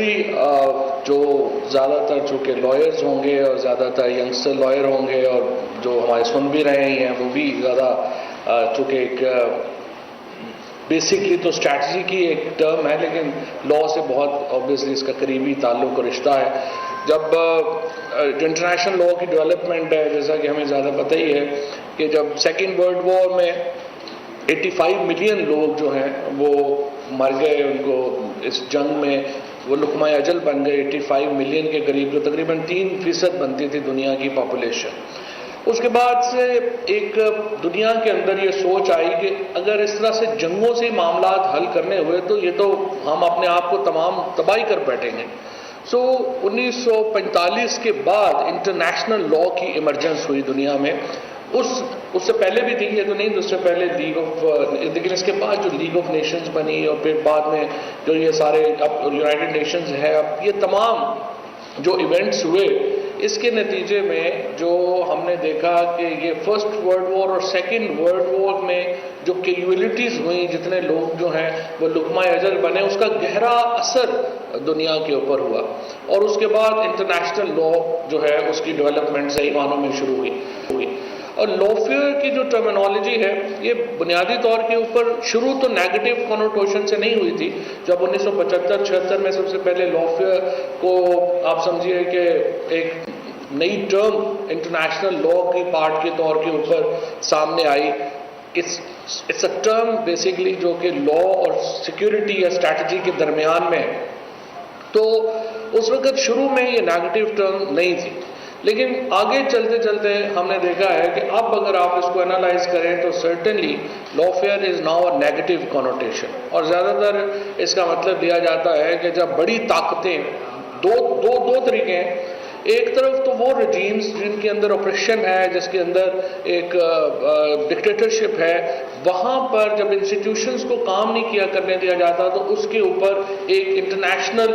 Obviously जो ज़्यादातर चूँकि लॉयर्स होंगे और ज़्यादातर यंगस्टर लॉयर होंगे और जो हमारे सुन भी रहे हैं वो भी ज़्यादा चूँकि एक बेसिकली तो स्ट्रैटेजी की एक टर्म है, लेकिन लॉ से बहुत ऑब्वियसली इसका करीबी ताल्लुक और रिश्ता है। जब इंटरनेशनल लॉ की डेवलपमेंट है, जैसा कि हमें ज़्यादा पता ही है कि जब सेकेंड वर्ल्ड वॉर में 85 मिलियन लोग जो हैं वो मर गए, उनको इस जंग में वो लुकमा अजल बन गए 85 मिलियन के करीब, जो तकरीबन 3% बनती थी दुनिया की पॉपुलेशन। उसके बाद से एक दुनिया के अंदर ये सोच आई कि अगर इस तरह से जंगों से मामला हल करने हुए तो ये तो हम अपने आप को तमाम तबाही कर बैठेंगे। 1945 के बाद इंटरनेशनल लॉ की इमरजेंस हुई दुनिया में। उससे पहले भी थी, ये तो नहीं, उससे पहले लीग ऑफ, लेकिन इसके बाद जो लीग ऑफ नेशंस बनी और फिर बाद में जो ये सारे अब यूनाइटेड नेशंस है, अब ये तमाम जो इवेंट्स हुए इसके नतीजे में जो हमने देखा कि ये फर्स्ट वर्ल्ड वॉर और सेकेंड वर्ल्ड वॉर में जो कैजुअलिटीज़ हुई, जितने लोग जो हैं वो लुकमा अजल बने, उसका गहरा असर दुनिया के ऊपर हुआ। और उसके बाद इंटरनेशनल लॉ जो है उसकी डेवलपमेंट सही मानों में शुरू हुई। और लॉफेयर की जो टर्मिनोलॉजी है ये बुनियादी तौर के ऊपर शुरू तो नेगेटिव कॉनोटेशन से नहीं हुई थी। जब 1975-76 में सबसे पहले लॉफेयर को आप समझिए कि एक नई टर्म इंटरनेशनल लॉ की पार्ट के तौर के ऊपर सामने आई। इट्स अ टर्म बेसिकली जो कि लॉ और सिक्योरिटी या स्ट्रैटेजी के दरमियान में है। तो उस वक्त शुरू में ये नेगेटिव टर्म नहीं थी, लेकिन आगे चलते चलते हमने देखा है कि अब अगर आप इसको एनालाइज करें तो certainly Lawfare is now a negative connotation. और ज़्यादातर इसका मतलब लिया जाता है कि जब बड़ी ताकतें, दो तरीके हैं। एक तरफ तो वो रजीम्स जिनके अंदर ऑपरेशन है, जिसके अंदर एक डिक्टेटरशिप है, वहाँ पर जब इंस्टीट्यूशंस को काम नहीं किया करने दिया जाता तो उसके ऊपर एक इंटरनेशनल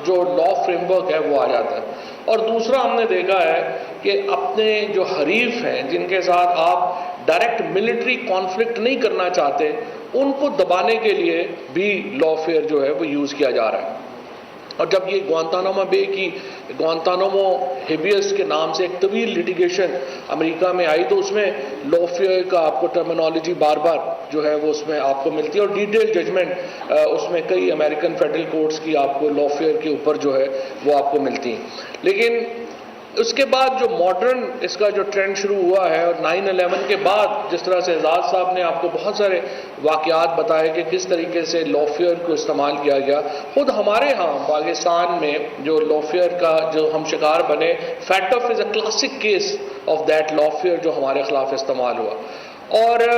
जो लॉ फ्रेमवर्क है वो आ जाता है। और दूसरा हमने देखा है कि अपने जो हरीफ हैं, जिनके साथ आप डायरेक्ट मिलिट्री कॉन्फ्लिक्ट नहीं करना चाहते, उनको दबाने के लिए भी लॉफेयर जो है वो यूज़ किया जा रहा है। और जब ये ग्वांतानामो हेबियस के नाम से एक तवील लिटिगेशन अमेरिका में आई तो उसमें लॉफेयर का आपको टर्मिनोलॉजी बार बार जो है वो उसमें आपको मिलती है और डिटेल जजमेंट उसमें कई अमेरिकन फेडरल कोर्ट्स की आपको लॉफेयर के ऊपर जो है वो आपको मिलती हैं। लेकिन उसके बाद जो मॉडर्न इसका जो ट्रेंड शुरू हुआ है और 9/11 के बाद जिस तरह से एजाज साहब ने आपको बहुत सारे वाकयात बताए कि किस तरीके से लॉफेयर को इस्तेमाल किया गया, खुद हमारे यहाँ पाकिस्तान में जो लॉफेयर का जो हम शिकार बने, FATF is a classic case of that Lawfare जो हमारे खिलाफ इस्तेमाल हुआ। और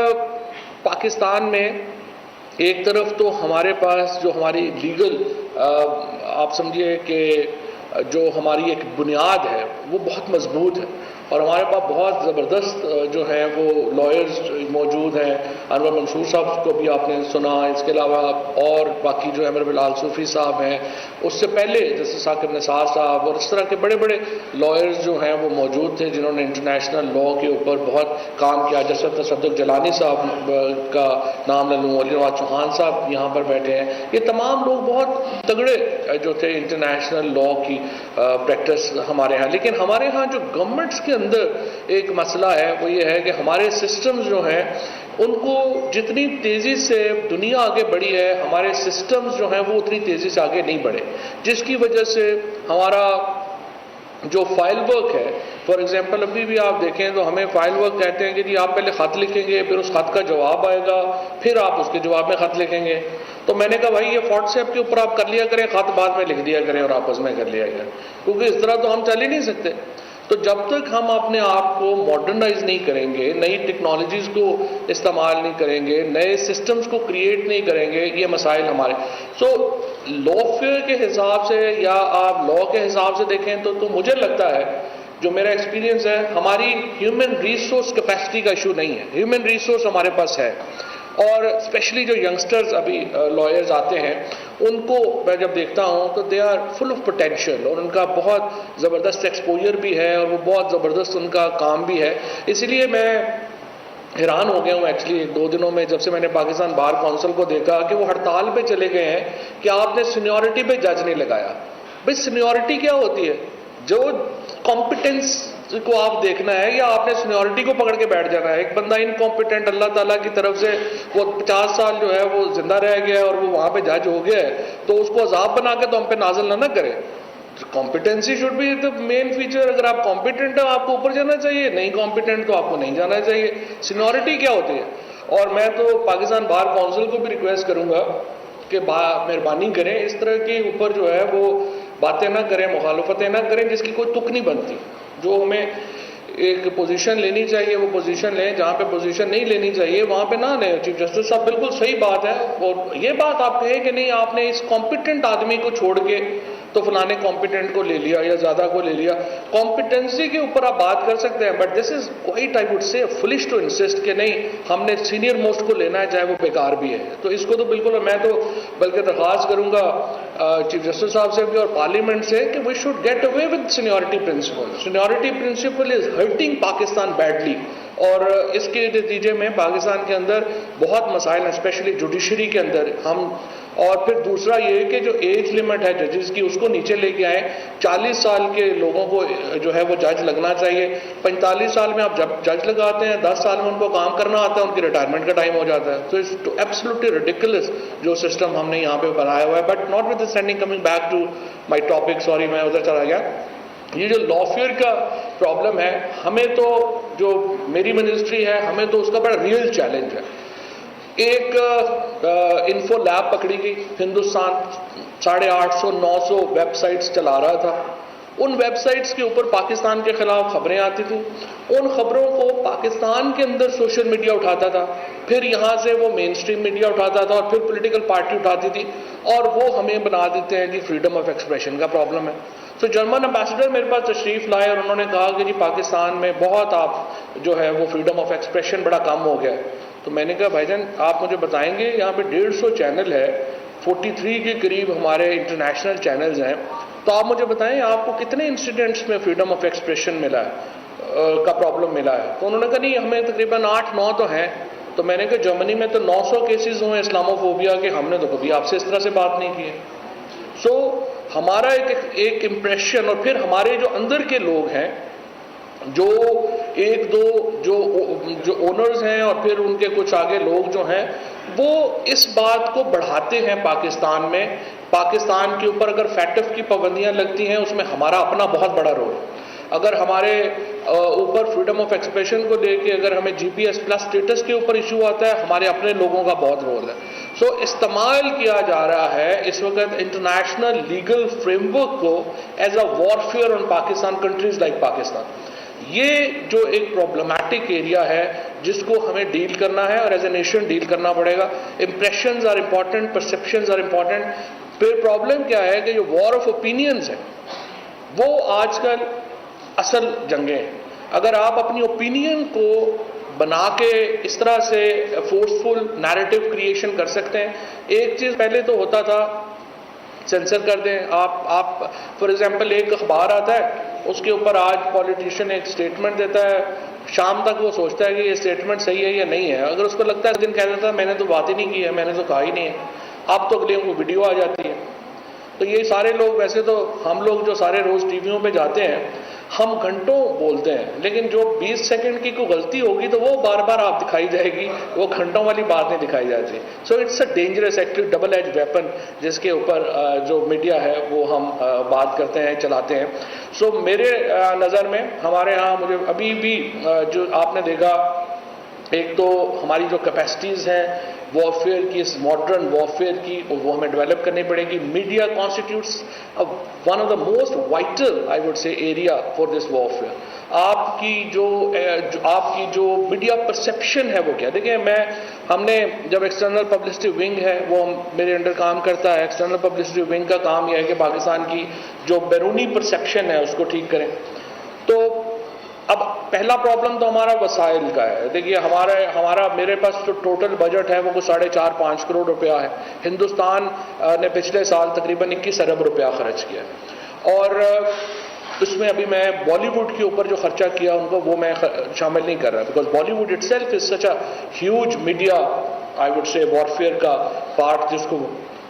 पाकिस्तान में एक तरफ तो हमारे पास जो हमारी लीगल आप समझिए कि जो हमारी एक बुनियाद है वो बहुत मजबूत है और हमारे पास बहुत ज़बरदस्त जो है वो लॉयर्स मौजूद हैं। अनवर मंसूर साहब को भी आपने सुना, इसके अलावा और बाकी जो अमर बिलाल सूफ़ी साहब हैं, उससे पहले जैसे साकिब निसार साहब और इस तरह के बड़े बड़े लॉयर्स जो हैं वो मौजूद थे जिन्होंने इंटरनेशनल लॉ के ऊपर बहुत काम किया। जैसे तसद्दुक़ जलानी साहब का नाम ले लूँ, अली नवाज चौहान साहब यहाँ पर बैठे हैं, ये तमाम लोग बहुत तगड़े जो थे इंटरनेशनल लॉ की प्रैक्टिस हमारे यहाँ। लेकिन हमारे यहाँ जो गवर्नमेंट्स के अंदर एक मसला है वो ये है कि हमारे सिस्टम्स जो हैं उनको जितनी तेज़ी से दुनिया आगे बढ़ी है, हमारे सिस्टम्स जो हैं वो उतनी तेज़ी से आगे नहीं बढ़े, जिसकी वजह से हमारा जो फाइल वर्क है, फॉर एग्जांपल अभी भी आप देखें तो हमें फाइल वर्क कहते हैं कि जी आप पहले ख़त लिखेंगे, फिर उस ख़त का जवाब आएगा, फिर आप उसके जवाब में ख़त लिखेंगे। तो मैंने कहा भाई ये व्हाट्सएप के ऊपर आप कर लिया करें, ख़त बाद में लिख दिया करें और आपस में कर लिया करें, क्योंकि इस तरह तो हम चल ही नहीं सकते। तो जब तक हम अपने आप को मॉडर्नाइज नहीं करेंगे, नई टेक्नोलॉजीज़ को इस्तेमाल नहीं करेंगे, नए सिस्टम्स को क्रिएट नहीं करेंगे, ये मसाइल हमारे। सो लॉफेयर के हिसाब से या आप लॉ के हिसाब से देखें तो मुझे लगता है, जो मेरा एक्सपीरियंस है, हमारी ह्यूमन रिसोर्स कैपेसिटी का इशू नहीं है। ह्यूमन रिसोर्स हमारे पास है और स्पेशली जो यंगस्टर्स अभी लॉयर्स आते हैं उनको मैं जब देखता हूँ तो they are full of potential और उनका बहुत ज़बरदस्त एक्सपोजर भी है और वो बहुत ज़बरदस्त उनका काम भी है। इसलिए मैं हैरान हो गया हूँ एक्चुअली 2 दिनों में जब से मैंने पाकिस्तान बार काउंसिल को देखा कि वो हड़ताल पे चले गए हैं कि आपने सीनियरिटी पे जज नहीं लगाया। भाई सीनियरिटी क्या होती है? जो कॉम्पिटेंस को आप देखना है या आपने सीनियरिटी को पकड़ के बैठ जाना है? एक बंदा इनकॉम्पिटेंट अल्लाह ताला की तरफ से वो 50 साल जो है वो जिंदा रह गया है और वो वहां पे जज हो गया है, तो उसको अजाब बना के तो हम पे नाजिल ना करे। Competency should be the main feature. अगर आप कॉम्पिटेंट हो आपको ऊपर जाना चाहिए, नहीं कॉम्पिटेंट तो आपको नहीं जाना चाहिए। सीनियरिटी क्या होती है? और मैं तो पाकिस्तान बार काउंसिल को भी रिक्वेस्ट करूंगा कि मेहरबानी करें, इस तरह के ऊपर जो है वो बातें ना करें, मुखालफतें ना करें जिसकी कोई तुक नहीं बनती। जो हमें एक पोजीशन लेनी चाहिए वो पोजीशन लें, जहां पे पोजीशन नहीं लेनी चाहिए वहां पे ना लें। चीफ जस्टिस साहब बिल्कुल सही बात है। और ये बात आप कहें कि नहीं आपने इस कॉम्पिटेंट आदमी को छोड़ के तो फलाने कॉम्पिटेंट को ले लिया या ज्यादा को ले लिया, कॉम्पिटेंसी के ऊपर आप बात कर सकते हैं, but this is quite I would say foolish to insist कि नहीं हमने सीनियर मोस्ट को लेना है चाहे वो बेकार भी है। तो इसको तो बिल्कुल मैं तो बल्कि दरख्वास्त करूंगा चीफ जस्टिस साहब से भी और पार्लियामेंट से कि we should get away with seniority principle. Seniority principle is hurting Pakistan badly और इसके नतीजे में पाकिस्तान के अंदर बहुत मसाइल, स्पेशली जुडिशरी के अंदर हम। और फिर दूसरा ये कि जो एज लिमिट है जजेस की उसको नीचे लेके आए। 40 साल के लोगों को जो है वो जज लगना चाहिए। 45 साल में आप जब जज लगाते हैं 10 साल में उनको काम करना आता है, उनकी रिटायरमेंट का टाइम हो जाता है। तो इट्स एब्सोल्युटली रिडिकुलस जो सिस्टम हमने यहाँ पे बनाया हुआ है। But notwithstanding coming back to my topic, sorry मैं उधर चला गया। ये जो लॉफेयर का प्रॉब्लम है, हमें तो जो मेरी मिनिस्ट्री है हमें तो उसका बड़ा रियल चैलेंज है। एक इन्फो लैब पकड़ी गई, हिंदुस्तान 850-900 वेबसाइट्स चला रहा था। उन वेबसाइट्स के ऊपर पाकिस्तान के खिलाफ खबरें आती थी। उन खबरों को पाकिस्तान के अंदर सोशल मीडिया उठाता था, फिर यहाँ से वो मेन स्ट्रीम मीडिया उठाता था और फिर पॉलिटिकल पार्टी उठाती थी और वो हमें बना देते हैं कि फ्रीडम ऑफ एक्सप्रेशन का प्रॉब्लम है। तो जर्मन एम्बेसडर मेरे पास तशरीफ लाए और उन्होंने कहा कि जी पाकिस्तान में बहुत आप जो है वो फ्रीडम ऑफ एक्सप्रेशन बड़ा कम हो गया है। तो मैंने कहा भाईजान आप मुझे बताएंगे, यहाँ पे 150 चैनल है, 43 के करीब हमारे इंटरनेशनल चैनल्स हैं, तो आप मुझे बताएं आपको कितने इंसिडेंट्स में फ्रीडम ऑफ एक्सप्रेशन मिला है का प्रॉब्लम मिला है? तो उन्होंने कहा नहीं हमें तकरीबन 8-9 तो हैं। तो मैंने कहा जर्मनी में तो 900 केसेस हुए इस्लामोफोबिया के, हमने तो कभी आपसे इस तरह से बात नहीं की है। सो हमारा एक इम्प्रेशन, और फिर हमारे जो अंदर के लोग हैं, जो एक दो जो ओनर्स हैं और फिर उनके कुछ आगे लोग जो हैं, वो इस बात को बढ़ाते हैं पाकिस्तान में। पाकिस्तान के ऊपर अगर फैटफ की पाबंदियां लगती हैं उसमें हमारा अपना बहुत बड़ा रोल है। अगर हमारे ऊपर फ्रीडम ऑफ एक्सप्रेशन को लेके अगर हमें जीपीएस प्लस स्टेटस के ऊपर इशू आता है, हमारे अपने लोगों का बहुत रोल है। सो इस्तेमाल किया जा रहा है इस वक्त इंटरनेशनल लीगल फ्रेमवर्क को as a warfare on Pakistan, countries like Pakistan. ये जो एक प्रॉब्लमैटिक एरिया है जिसको हमें डील करना है और एज ए नेशन डील करना पड़ेगा। Impressions are important, perceptions are important. फिर प्रॉब्लम क्या है कि जो वॉर ऑफ ओपिनियंस है वो आजकल असल जंगें हैं। अगर आप अपनी ओपिनियन को बना के इस तरह से फोर्सफुल नैरेटिव क्रिएशन कर सकते हैं। एक चीज पहले तो होता था सेंसर कर दें आप फॉर एग्जांपल एक अखबार आता है उसके ऊपर आज पॉलिटिशियन एक स्टेटमेंट देता है, शाम तक वो सोचता है कि ये स्टेटमेंट सही है या नहीं है। अगर उसको लगता है इस दिन कह देता है मैंने तो बात ही नहीं की है, मैंने तो कहा ही नहीं है, अब तो अगले को वीडियो आ जाती है। तो ये सारे लोग, वैसे तो हम लोग जो सारे रोज टीवियों पे जाते हैं हम घंटों बोलते हैं, लेकिन जो 20 सेकंड की कोई गलती होगी तो वो बार बार आप दिखाई जाएगी, वो घंटों वाली बात नहीं दिखाई जाती। So it's a dangerous actually double edge weapon जिसके ऊपर जो मीडिया है वो हम बात करते हैं, चलाते हैं। सो मेरे नज़र में हमारे यहाँ मुझे अभी भी जो आपने देखा, एक तो हमारी जो कैपेसिटीज़ हैं वॉरफेयर की, इस मॉडर्न वॉरफेयर की, वो हमें डेवलप करनी पड़ेगी। Media constitutes one of the most vital I would से एरिया फॉर दिस वॉरफेयर। आपकी जो मीडिया परसेप्शन है वो क्या, देखिए हमने जब एक्सटर्नल पब्लिसिटी विंग है वो मेरे अंडर काम करता है। एक्सटर्नल पब्लिसिटी विंग का काम यह है कि पाकिस्तान की जो बैरूनी परसेप्शन है उसको ठीक करें। तो अब पहला प्रॉब्लम तो हमारा वसाइल का है। देखिए हमारा मेरे पास जो टोटल बजट है वो कुछ 4.5-5 करोड़ रुपया है। हिंदुस्तान ने पिछले साल तकरीबन 21 अरब रुपया खर्च किया और उसमें अभी मैं बॉलीवुड के ऊपर जो खर्चा किया उनको वो मैं शामिल नहीं कर रहा, because Bollywood itself is such a huge media I would से वॉरफेयर का पार्ट जिसको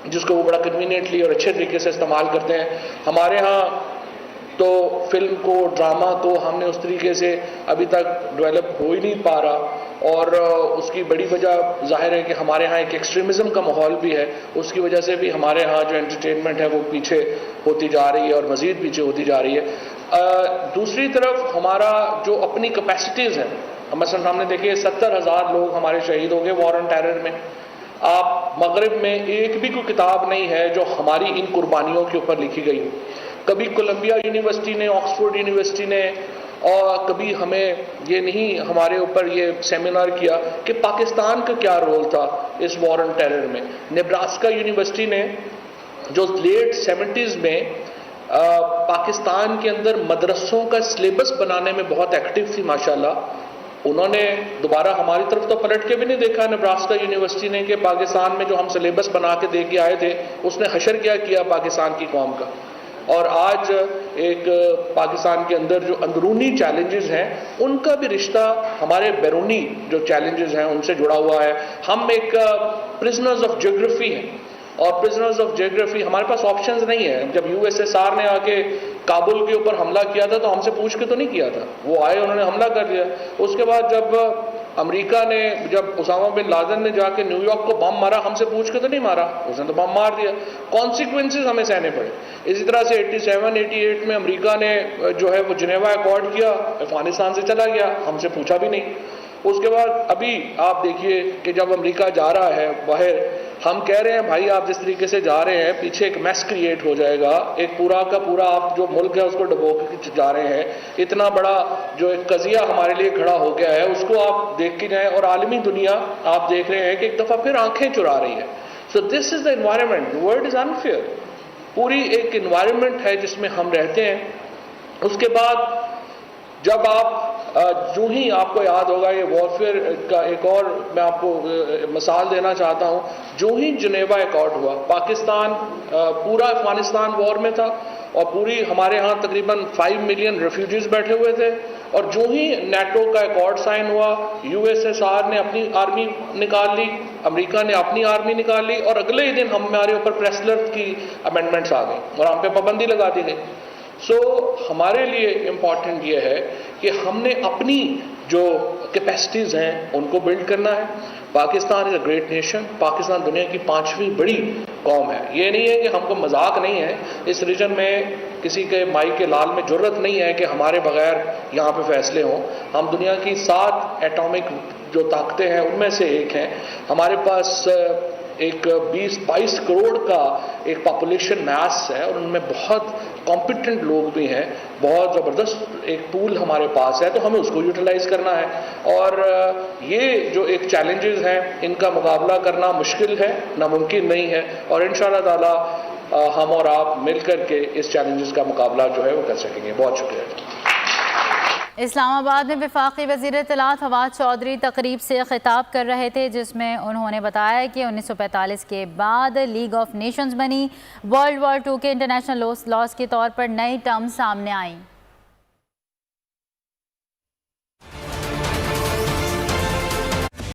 जिसको वो बड़ा कन्वीनियंटली और अच्छे तरीके से इस्तेमाल करते हैं। हमारे यहाँ तो फिल्म को, ड्रामा को हमने उस तरीके से अभी तक डेवलप हो ही नहीं पा रहा, और उसकी बड़ी वजह जाहिर है कि हमारे यहाँ एक एक्सट्रीमिज्म का माहौल भी है। उसकी वजह से भी हमारे यहाँ जो एंटरटेनमेंट है वो पीछे होती जा रही है और मज़ीद पीछे होती जा रही है। दूसरी तरफ हमारा जो अपनी कैपेसिटीज़ हैं, मसलन हमने देखिए 70,000 लोग हमारे शहीद हो गए वॉर ऑन टेरर में। आप मगरिब में एक भी कोई किताब नहीं है जो हमारी इन कुर्बानियों के ऊपर लिखी गई हो। कभी कोलंबिया यूनिवर्सिटी ने, ऑक्सफोर्ड यूनिवर्सिटी ने, और कभी हमें ये नहीं हमारे ऊपर ये सेमिनार किया कि पाकिस्तान का क्या रोल था इस वॉर ऑन टेरर में। नेब्रास्का यूनिवर्सिटी ने जो लेट 70s में पाकिस्तान के अंदर मदरसों का सिलेबस बनाने में बहुत एक्टिव थी माशाल्लाह, उन्होंने दोबारा हमारी तरफ तो पलट के भी नहीं देखा नेब्रास्का यूनिवर्सिटी ने कि पाकिस्तान में जो हम सिलेबस बना के दे के आए थे उसने हशर क्या किया पाकिस्तान की कौम का। और आज एक पाकिस्तान के अंदर जो अंदरूनी चैलेंजेस हैं उनका भी रिश्ता हमारे बैरूनी जो चैलेंजेस हैं उनसे जुड़ा हुआ है। हम एक प्रिजनर्स ऑफ ज्योग्राफी हैं, और प्रिजनर्स ऑफ ज्योग्राफी हमारे पास ऑप्शंस नहीं है। जब यूएसएसआर ने आके काबुल के ऊपर हमला किया था तो हमसे पूछ के तो नहीं किया था, वो आए उन्होंने हमला कर दिया। उसके बाद जब अमेरिका ने, जब उसामा बिन लादेन ने जाके न्यूयॉर्क को बम मारा, हमसे पूछ के तो नहीं मारा, उसने तो बम मार दिया। कॉन्सिक्वेंसेस हमें सहने पड़े। इसी तरह से 87-88 में अमेरिका ने जो है वो जिनेवा अकॉर्ड किया, अफगानिस्तान से चला गया, हमसे पूछा भी नहीं। उसके बाद अभी आप देखिए कि जब अमेरिका जा रहा है बाहर, हम कह रहे हैं भाई आप जिस तरीके से जा रहे हैं पीछे एक मैस क्रिएट हो जाएगा, एक पूरा का पूरा आप जो मुल्क है उसको डुबो के जा रहे हैं। इतना बड़ा जो एक कजिया हमारे लिए खड़ा हो गया है उसको आप देख के जाएं, और आलमी दुनिया आप देख रहे हैं कि एक दफ़ा फिर आंखें चुरा रही है। So this is the environment, the world is unfair. पूरी एक एनवायरनमेंट है जिसमें हम रहते हैं। उसके बाद जब आप जो ही आपको याद होगा ये वॉरफेयर का एक और मैं आपको मिसाल देना चाहता हूँ। जो ही जिनेवा अकॉर्ड हुआ, पाकिस्तान पूरा अफगानिस्तान वॉर में था और पूरी हमारे यहाँ तकरीबन 5 मिलियन रेफ्यूजीज बैठे हुए थे, और जो ही नेटो का अकॉर्ड साइन हुआ, यूएसएसआर ने अपनी आर्मी निकाल ली, अमेरिका ने अपनी आर्मी निकाल ली, और अगले ही दिन हमारे ऊपर प्रेसलर की अमेंडमेंट्स आ गई और हम पे पाबंदी लगा दी गई। सो हमारे लिए इम्पॉर्टेंट ये है कि हमने अपनी जो कैपेसिटीज़ हैं उनको बिल्ड करना है। Pakistan is a great nation. Pakistan दुनिया की 5वीं बड़ी कौम है। ये नहीं है कि हमको मजाक नहीं है, इस रीजन में किसी के माई के लाल में जरूरत नहीं है कि हमारे बगैर यहाँ पे फैसले हों। हम दुनिया की 7 एटॉमिक जो ताकतें हैं उनमें से एक हैं। हमारे पास एक 20-22 करोड़ का एक पॉपुलेशन मास है, और उनमें बहुत कॉम्पिटेंट लोग भी हैं, बहुत ज़बरदस्त एक पूल हमारे पास है, तो हमें उसको यूटिलाइज करना है। और ये जो एक चैलेंजेस हैं इनका मुकाबला करना मुश्किल है, नामुमकिन नहीं है, और इंशाअल्लाह ताला हम और आप मिल कर के इस चैलेंजेस का मुकाबला जो है वो कर सकेंगे। बहुत शुक्रिया। इस्लामाबाद में वफाकी वज़ीर इत्तलात फवाद चौधरी तकरीब से खिताब कर रहे थे, जिसमें उन्होंने बताया कि 1945 के बाद लीग ऑफ नेशंस बनी। वर्ल्ड वॉर 2 के इंटरनेशनल लॉज के तौर पर नई टर्म सामने आई।